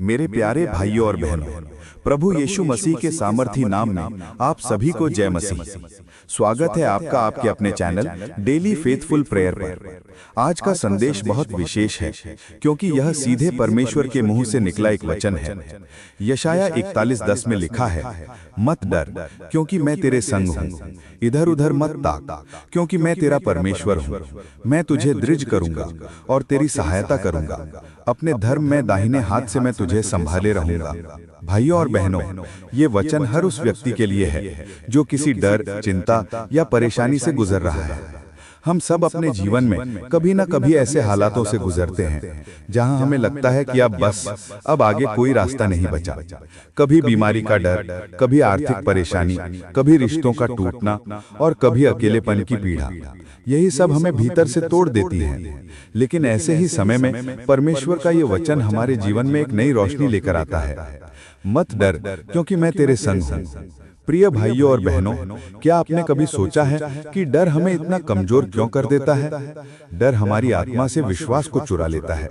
मेरे प्यारे भाइयों और बहनों, प्रभु यीशु मसीह के सामर्थी नाम में आप सभी को जय मसीह। स्वागत है आपका आपके अपने चैनल डेली फेथफुल प्रेयर पर। आज का संदेश बहुत विशेष है क्योंकि यह सीधे परमेश्वर के मुंह से निकला एक वचन है। यशाया 41:10 में लिखा है, मत डर क्योंकि मैं तेरे संग हूँ, इधर उधर मत ताक क्योंकि मैं तेरा परमेश्वर हूँ। मैं तुझे दृढ़ करूंगा और तेरी सहायता करूंगा, अपने धर्म में दाहिने हाथ से मैं तुझे संभाले रहूंगा। भाइयों और बहनों, ये वचन हर उस व्यक्ति के लिए है जो किसी डर, चिंता या परेशानी से गुजर रहा है। हम सब अपने जीवन में कभी न कभी ऐसे हालातों से गुजरते हैं जहां हमें लगता है कि अब आगे कोई रास्ता नहीं बचा। कभी बीमारी का डर, कभी आर्थिक परेशानी, कभी रिश्तों का टूटना और कभी अकेलेपन की पीड़ा। यही सब हमें भीतर से तोड़ देती है। लेकिन ऐसे ही समय में परमेश्वर का ये वचन हमारे जीवन में एक नई रोशनी लेकर आता है। मत डर क्योंकि मैं तेरे संग हूँ। प्रिय भाइयों और बहनों, क्या आपने कभी सोचा है कि डर हमें इतना कमजोर क्यों कर देता है? डर हमारी आत्मा से विश्वास को चुरा लेता है।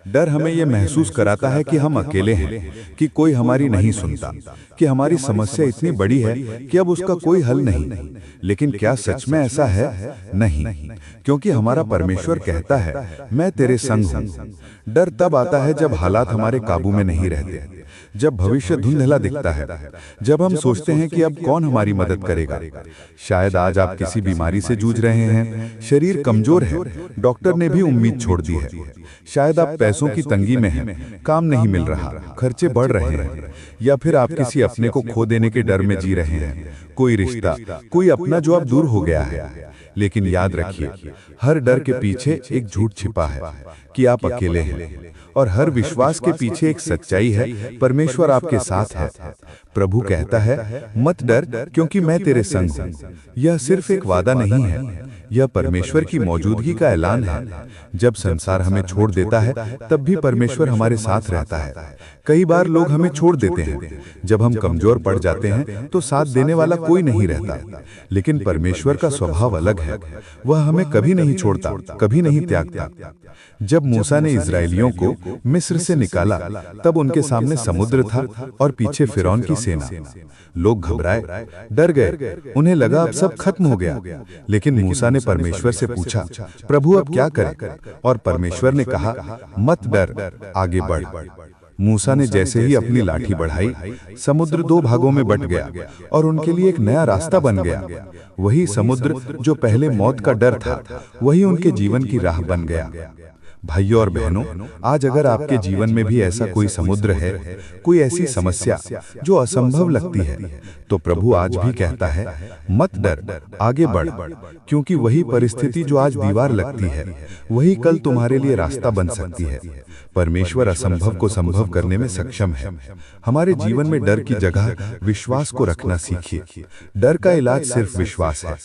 डर हमें यह महसूस कराता है कि हम अकेले हैं, कि कोई हमारी नहीं सुनता, कि हमारी समस्या इतनी बड़ी है कि अब उसका कोई हल नहीं। लेकिन क्या सच में ऐसा है? नहीं, क्योंकि हमारा परमेश्वर कहता है, मैं तेरे संग हूँ। डर तब आता है जब हालात हमारे काबू में नहीं रहते, जब भविष्य धुंधला दिखता है, जब हम सोचते हैं कि अब कौन हमारी मदद करेगा। शायद आज आप किसी बीमारी से जूझ रहे हैं, शरीर कमजोर है, डॉक्टर ने भी उम्मीद छोड़ दी है। शायद आप पैसों की तंगी में हैं, काम नहीं मिल रहा, खर्चे बढ़ रहे हैं, या फिर आप किसी अपने को खो देने के डर में जी रहे हैं। कोई रिश्ता, कोई अपना जो अब दूर हो गया है। लेकिन याद रखिए, हर डर के पीछे एक झूठ छिपा है कि आप अकेले हैं, और हर विश्वास के पीछे एक सच्चाई है, परमेश्वर आपके साथ है। प्रभु कहता है, मत डर क्योंकि मैं तेरे संग हूँ। यह सिर्फ एक वादा नहीं है, यह परमेश्वर की मौजूदगी का ऐलान है। जब संसार हमें छोड़ देता है, तब भी परमेश्वर हमारे साथ रहता है। कई बार लोग हमें छोड़ देते हैं। जब हम कमजोर पड़ जाते हैं तो साथ देने वाला कोई नहीं रहता। लेकिन परमेश्वर का स्वभाव अलग है, वह हमें कभी नहीं छोड़ता, कभी नहीं त्यागता। जब मूसा ने इस्राएलियों को मिस्र से निकाला, तब उनके सामने समुद्र था और पीछे फिरौन की सेना। लोग घबराए, डर गए, उन्हें लगा अब सब खत्म हो गया। लेकिन मूसा ने परमेश्वर से पूछा, प्रभु अब क्या करें? और परमेश्वर ने कहा, मत डर, आगे बढ़। मूसा ने जैसे ही अपनी लाठी बढ़ाई, समुद्र दो भागों में बंट गया और उनके लिए एक नया रास्ता बन गया। वही समुद्र जो पहले मौत का डर था, वही उनके जीवन की राह बन गया। भाइयों और बहनों, आज अगर आपके जीवन में भी ऐसा कोई समुद्र है, कोई ऐसी समस्या जो असंभव लगती है, तो प्रभु आज भी कहता है, मत डर, आगे बढ़। क्योंकि वही परिस्थिति जो आज दीवार लगती है, वही कल तुम्हारे लिए रास्ता बन सकती है। परमेश्वर असंभव को संभव करने में सक्षम है। हमारे जीवन में डर की जगह विश्वास को रखना सीखिए। डर का इलाज सिर्फ विश्वास है।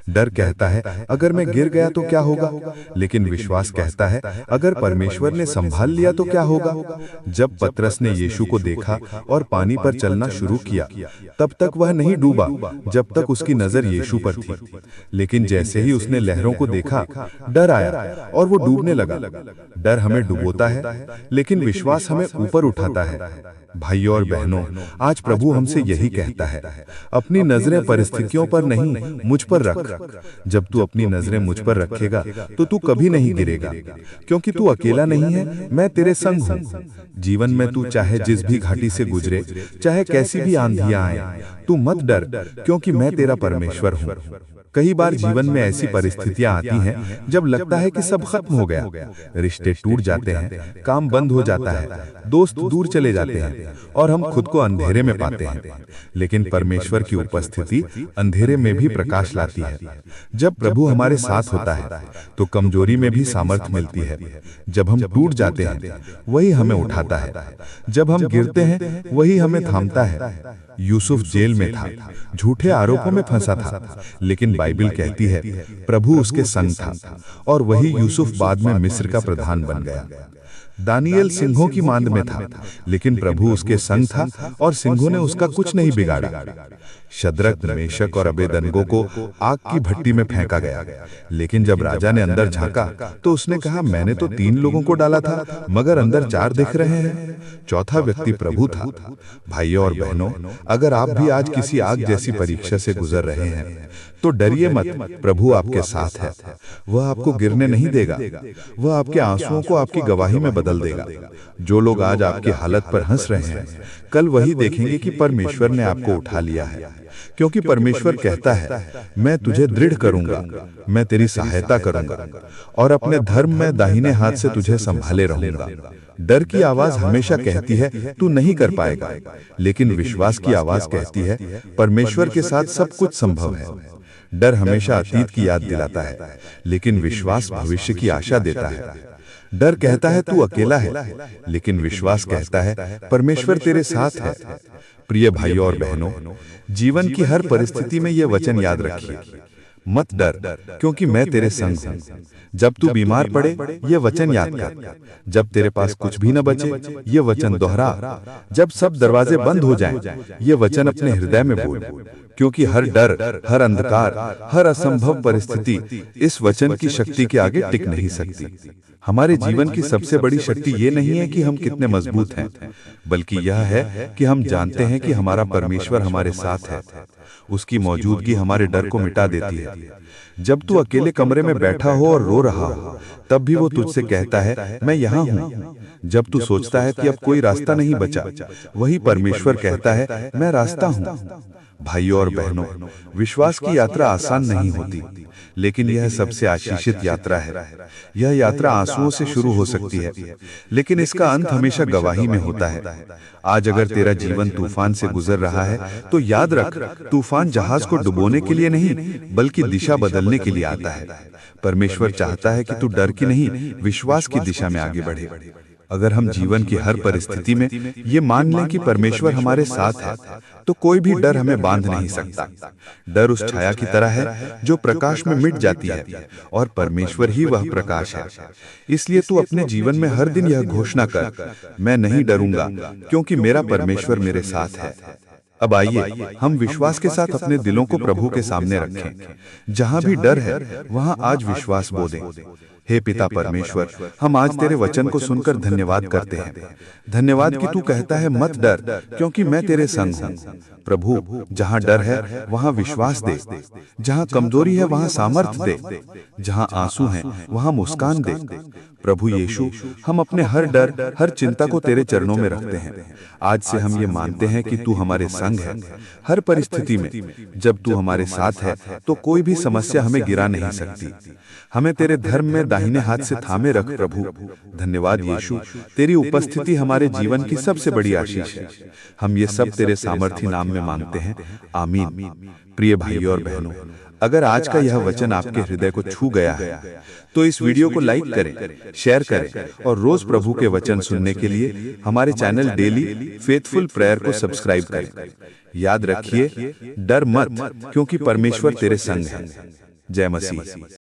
डर कहता है, अगर मैं गिर गया तो क्या होगा? लेकिन विश्वास कहता है, अगर परमेश्वर ने संभाल लिया तो क्या होगा? जब पतरस ने यीशु को देखा और पानी पर चलना शुरू किया, तब तक वह नहीं डूबा जब तक उसकी नजर यीशु पर थी। लेकिन जैसे ही उसने लहरों को देखा, डर आया और वो डूबने लगा। डर हमें डुबोता है, लेकिन विश्वास हमें ऊपर उठाता है। भाइयों और बहनों, आज प्रभु हमसे यही कहता है, अपनी नजरें परिस्थितियों पर नहीं, मुझ पर रख। जब तू अपनी नजरें मुझ पर रखेगा तो तू कभी नहीं गिरेगा, क्योंकि तू अकेला नहीं है, मैं तेरे संग हूँ। जीवन में तू चाहे जिस भी घाटी से गुजरे, चाहे कैसी भी आंधियां आए, तू मत डर क्योंकि मैं तेरा परमेश्वर हूँ। कई बार जीवन में ऐसी परिस्थितियां आती हैं जब लगता है कि सब खत्म हो गया, रिश्ते टूट जाते हैं, काम बंद हो जाता है, दोस्त दूर चले जाते हैं और हम खुद को अंधेरे में पाते हैं। लेकिन परमेश्वर की उपस्थिति अंधेरे में भी प्रकाश लाती है। जब प्रभु हमारे साथ होता है तो कमजोरी में भी सामर्थ्य मिलती है। जब हम टूट जाते हैं, वही हमें उठाता है। जब हम गिरते हैं, वही हमें थामता है। यूसुफ जेल में था, झूठे आरोपों में फंसा था, लेकिन बाइबल कहती है प्रभु उसके संग था और वही यूसुफ बाद में मिस्र का प्रधान बन गया। दानियल सिंहों की मांद में था, लेकिन प्रभु उसके संग था और सिंहों ने उसका कुछ नहीं बिगाड़ा। शद्रक, मेशक और अबेदनगो को आग की भट्टी में फेंका गया, लेकिन जब राजा ने अंदर झांका तो उसने कहा, मैंने तो 3 लोगों को डाला था, मगर अंदर 4 दिख रहे हैं। चौथा व्यक्ति प्रभु था। भाइयों और बहनों, अगर आप भी आज किसी आग जैसी परीक्षा से गुजर रहे हैं तो डरिए मत, प्रभु आपके साथ है। वह आपको गिरने नहीं देगा, वह आपके आंसुओं को आपकी गवाही में बदल देगा। जो लोग आज आपकी हालत पर हंस रहे हैं, कल वही देखेंगे कि परमेश्वर ने आपको उठा लिया है, क्योंकि परमेश्वर कहता है, मैं तुझे दृढ़ करूंगा, मैं तेरी सहायता करूंगा और अपने धर्म में दाहिने हाथ से तुझे संभाले रहूंगा। डर की आवाज हमेशा कहती है तू नहीं कर पाएगा, लेकिन विश्वास की आवाज कहती है परमेश्वर के साथ सब कुछ संभव है। डर हमेशा अतीत की याद दिलाता है, लेकिन विश्वास भविष्य की आशा देता है। डर कहता है तू अकेला है, लेकिन विश्वास कहता है परमेश्वर तेरे साथ है। प्रिय भाइयों और बहनों, जीवन की हर परिस्थिति में यह वचन याद रखिए, मत डर, क्योंकि मैं तेरे संग हूं। जब तू बीमार पड़े, ये वचन याद कर। जब तेरे पास कुछ भी न बचे, ये वचन दोहरा। जब सब दरवाजे बंद हो जाएं, ये वचन अपने हृदय में बोल, क्योंकि हर डर, हर अंधकार, हर असंभव परिस्थिति इस वचन की शक्ति के आगे टिक नहीं सकती। हमारे जीवन की सबसे बड़ी शक्ति ये नहीं है कि हम कितने मजबूत हैं, बल्कि यह है कि हम जानते हैं कि हमारा परमेश्वर हमारे साथ है। उसकी मौजूदगी हमारे डर को मिटा देती है। जब तू अकेले कमरे में बैठा हो और रो रहा हो, तब भी वो तुझसे कहता है, मैं यहाँ हूँ। जब तू सोचता है कि अब कोई रास्ता नहीं बचा, वही परमेश्वर कहता है, मैं रास्ता हूँ। भाइयों और बहनों, विश्वास की यात्रा आसान नहीं होती, लेकिन यह सबसे आशीषित यात्रा है। यह यात्रा आंसुओं से शुरू हो सकती है, लेकिन इसका अंत हमेशा गवाही में होता है। आज अगर तेरा जीवन तूफान से गुजर रहा है, तो याद रख, तूफान जहाज को डुबोने के लिए नहीं, बल्कि दिशा बदलने के लिए आता है। परमेश्वर चाहता है कि तू डर की नहीं, विश्वास की दिशा में आगे बढ़े। अगर हम जीवन की हर परिस्थिति में ये मान लें कि परमेश्वर हमारे साथ है, तो कोई भी डर हमें बांध नहीं सकता। डर उस छाया की तरह है जो प्रकाश में मिट जाती है, और परमेश्वर ही वह प्रकाश है। इसलिए तू अपने जीवन में हर दिन यह घोषणा कर, मैं नहीं डरूंगा, क्योंकि मेरा परमेश्वर मेरे साथ है। अब आइए हम विश्वास के साथ अपने दिलों को प्रभु के सामने रखें। जहां भी डर है, वहां आज विश्वास बो दें। हे पिता परमेश्वर, हम आज तेरे वचन को सुनकर धन्यवाद करते हैं। धन्यवाद कि तू कहता है मत डर, क्योंकि मैं तेरे संग हूँ। प्रभु, जहाँ डर है वहाँ विश्वास दे, जहाँ कमजोरी है वहाँ सामर्थ्य दे, जहाँ आंसू हैं वहाँ मुस्कान दे। प्रभु यीशु, हम अपने हर डर, हर चिंता को तेरे चरणों में रखते हैं। आज से हम ये मानते हैं कि तू हमारे संग है। हर परिस्थिति में जब तू हमारे साथ है, तो कोई भी समस्या हमें गिरा नहीं सकती। हमें तेरे धर्म में दाहिने हाथ से थामे रख प्रभु। धन्यवाद यीशु, तेरी उपस्थिति हमारे जीवन की सबसे बड़ी आशीष है। हम ये सब तेरे सामर्थी नाम में मांगते हैं, आमीन। प्रिय भाइयों और बहनों, अगर आज का यह वचन आपके हृदय को छू गया है, तो इस वीडियो को लाइक करें, शेयर करें और रोज प्रभु के वचन सुनने के लिए हमारे चैनल डेली फेथफुल प्रेयर को सब्सक्राइब करें। याद रखिए, डर मत, क्योंकि परमेश्वर तेरे संग है। जय मसीह।